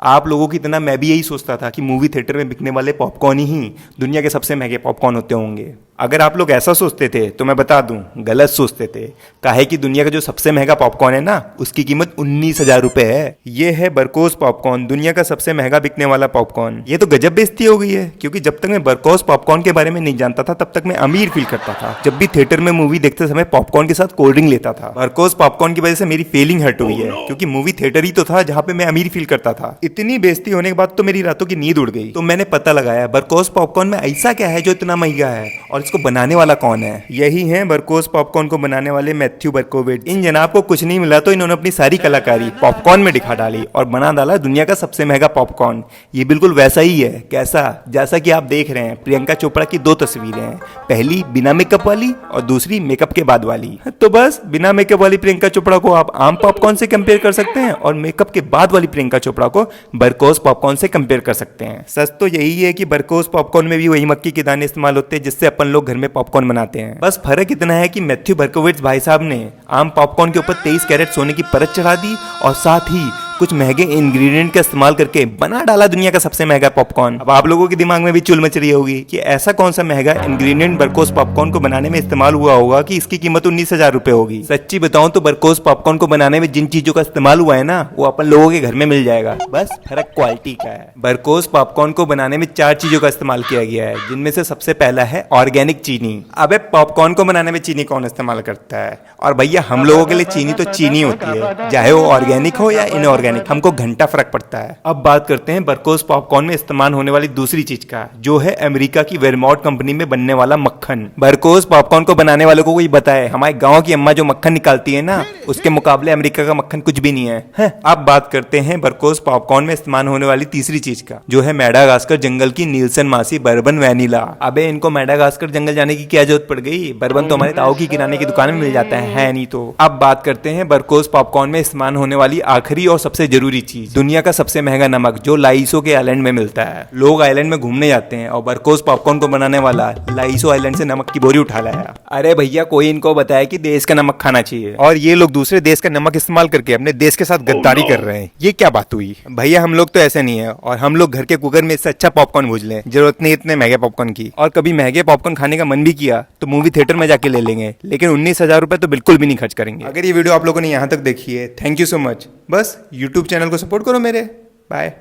आप लोगों की तरह मैं भी यही सोचता था कि मूवी थिएटर में बिकने वाले पॉपकॉर्न ही दुनिया के सबसे महंगे पॉपकॉर्न होते होंगे। अगर आप लोग ऐसा सोचते थे तो मैं बता दूं, गलत सोचते थे। काहे कि दुनिया का जो सबसे महंगा पॉपकॉर्न है ना, उसकी कीमत 19,000 रुपए है। ये है बरकोस पॉपकॉर्न, दुनिया का सबसे महंगा बिकने वाला पॉपकॉर्न। ये तो गजब बेइज्जती हो गई है, क्योंकि जब तक मैं बरकोस पॉपकॉर्न के बारे में नहीं जानता था तब तक मैं अमीर फील करता था। जब भी थिएटर में मूवी देखते समय पॉपकॉर्न के साथ कोल्ड ड्रिंक लेता था। बरकोस पॉपकॉर्न की वजह से मेरी फीलिंग हर्ट हुई है, क्योंकि मूवी थिएटर ही तो था जहाँ पे मैं अमीर फील करता था। इतनी बेइज्जती होने के बाद तो मेरी रातों की नींद उड़ गई। तो मैंने पता लगाया बरकोस पॉपकॉर्न में ऐसा क्या है जो इतना महंगा है, और इसको बनाने वाला कौन है। यही है बरकोस पॉपकॉर्न को बनाने वाले मैथ्यू बर्कोविट्ज। इन जनाब को कुछ नहीं मिला तो इन्होंने अपनी सारी कलाकारी पॉपकॉर्न में दिखा डाली और बना डाला दुनिया का सबसे महंगा पॉपकॉर्न। ये बिल्कुल वैसा ही है, कैसा, जैसा कि आप देख रहे हैं। प्रियंका चोपड़ा की दो तस्वीरें हैं, पहली बिना मेकअप वाली और दूसरी मेकअप के बाद वाली। तो बस बिना मेकअप वाली प्रियंका चोपड़ा को आप आम पॉपकॉर्न से कंपेयर कर सकते हैं और मेकअप के बाद वाली प्रियंका चोपड़ा को बरकोस पॉपकॉर्न से कंपेयर कर सकते हैं। सच तो यही है कि बरकोस पॉपकॉर्न में भी वही मक्की के दाने इस्तेमाल होते हैं जिससे अपन लोग घर में पॉपकॉर्न बनाते हैं। बस फर्क इतना है कि मैथ्यू बर्कोविट्ज भाई साहब ने आम पॉपकॉर्न के ऊपर 23 कैरेट सोने की परत चढ़ा दी और साथ ही कुछ महंगे इंग्रेडिएंट का इस्तेमाल करके बना डाला दुनिया का सबसे महंगा पॉपकॉर्न। अब आप लोगों के दिमाग में भी चुल मच रही होगी कि ऐसा कौन सा महंगा इंग्रेडिएंट बरकोस पॉपकॉर्न को बनाने में इस्तेमाल हुआ होगा कि इसकी कीमत 19,000 रुपए होगी। सच्ची बताऊं तो बरकोस पॉपकॉर्न को बनाने में जिन चीजों का इस्तेमाल हुआ है ना, वो अपन लोगों के घर में मिल जाएगा, बस फर्क क्वालिटी का है। बरकोस पॉपकॉर्न को बनाने में 4 चीजों का इस्तेमाल किया गया है, जिनमें से सबसे पहला है ऑर्गेनिक चीनी। अबे पॉपकॉर्न को बनाने में चीनी कौन इस्तेमाल करता है? और भैया हम लोगों के लिए चीनी तो चीनी होती है, चाहे वो ऑर्गेनिक हो या इनऑर्गेनिक, हमको घंटा फर्क पड़ता है। अब बात करते हैं बरकोस पॉपकॉर्न में इस्तेमाल होने वाली दूसरी चीज का, जो है अमेरिका की वेरमॉट कंपनी में बनने वाला मक्खन। बरकोस पॉपकॉर्न को बनाने वालों को कोई बताए हमारे गांव की अम्मा जो मक्खन निकालती है ना, उसके मुकाबले अमेरिका का मक्खन कुछ भी नहीं है। अब बात करते हैं बरकोस पॉपकॉर्न में इस्तेमाल होने वाली तीसरी चीज का, जो है मेडागास्कर जंगल की नीलसन मासी बर्बन वैनिला। अबे इनको मेडागास्कर जंगल जाने की क्या जरूरत पड़ गई, बर्बन तो हमारे ताऊ की किराने की दुकान में मिल जाता है नहीं तो। अब बात करते हैं बरकोस पॉपकॉर्न में इस्तेमाल होने वाली आखिरी और सबसे जरूरी चीज, दुनिया का सबसे महंगा नमक, जो लाइसो के आइलैंड में मिलता है। लोग आइलैंड में घूमने जाते हैं और बरकोस पॉपकॉर्न को बनाने वाला लाइसो आइलैंड से नमक की बोरी उठा लाया। अरे भैया कोई इनको बताया कि देश का नमक खाना चाहिए, और ये लोग दूसरे देश का नमक इस्तेमाल करके अपने देश के साथ गद्दारी कर रहे हैं। ये क्या बात हुई भैया? हम लोग तो ऐसे नहीं है, और हम लोग घर के कुकर में इससे अच्छा पॉपकॉर्न भूज लें, जरूरत नहीं इतने महंगे पॉपकॉर्न की। और कभी महंगे पॉपकॉर्न खाने का मन भी किया तो मूवी थिएटर में जाके ले लेंगे, लेकिन 19,000 रुपए तो बिल्कुल भी नहीं खर्च करेंगे। अगर ये वीडियो आप लोगों ने यहाँ तक देखी है, थैंक यू सो मच। बस यूट्यूब चैनल को सपोर्ट करो मेरे। बाय।